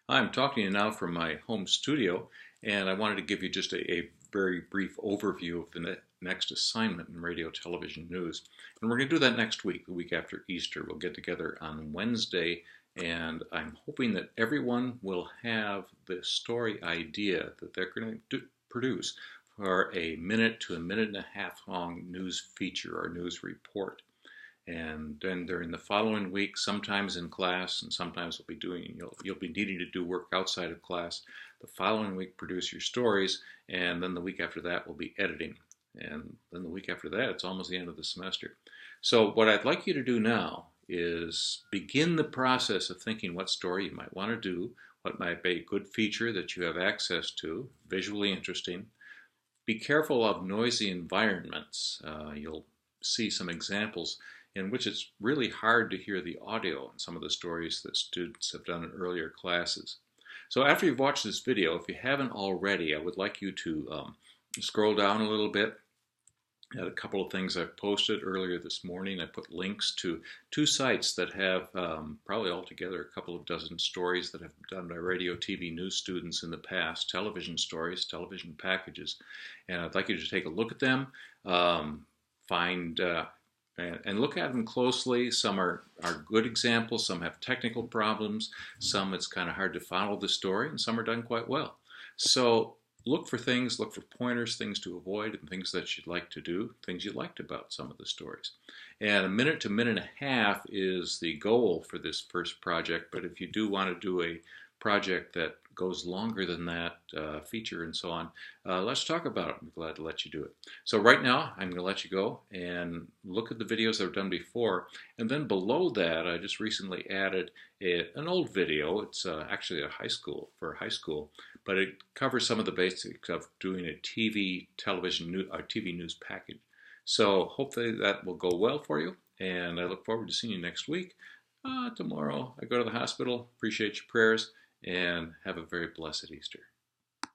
I'm talking to you now from my home studio, and I wanted to give you just a very brief overview of the next assignment in radio television news. And we're going to do that next week, the week after Easter. We'll get together on Wednesday, and I'm hoping that everyone will have the story idea that they're going to produce for a minute to a minute and a half long news feature or news report. And then during the following week, sometimes in class, and sometimes you'll be needing to do work outside of class. The following week, produce your stories, and then the week after that will be editing. And then the week after that, it's almost the end of the semester. So what I'd like you to do now is begin the process of thinking what story you might want to do, what might be a good feature that you have access to, visually interesting. Be careful of noisy environments. You'll see some examples in which it's really hard to hear the audio in some of the stories that students have done in earlier classes. So after you've watched this video, if you haven't already, I would like you to scroll down a little bit. I had a couple of things I've posted earlier this morning. I put links to two sites that have probably altogether a couple of dozen stories that have been done by radio, TV news students in the past, television stories, television packages. And I'd like you to take a look at them, find and look at them closely. Some are good examples, some have technical problems, some it's kind of hard to follow the story, and some are done quite well. So look for pointers, things to avoid, and things that you'd like to do, things you liked about some of the stories. And a minute to minute and a half is the goal for this first project, but if you do want to do a project that goes longer than that, feature and so on, let's talk about it. I'm glad to let you do it. So right now, I'm going to let you go and look at the videos that were done before. And then below that, I just recently added an old video. It's actually high school, but it covers some of the basics of doing a TV news package. So hopefully that will go well for you. And I look forward to seeing you next week. Tomorrow, I go to the hospital. Appreciate your prayers. And have a very blessed Easter.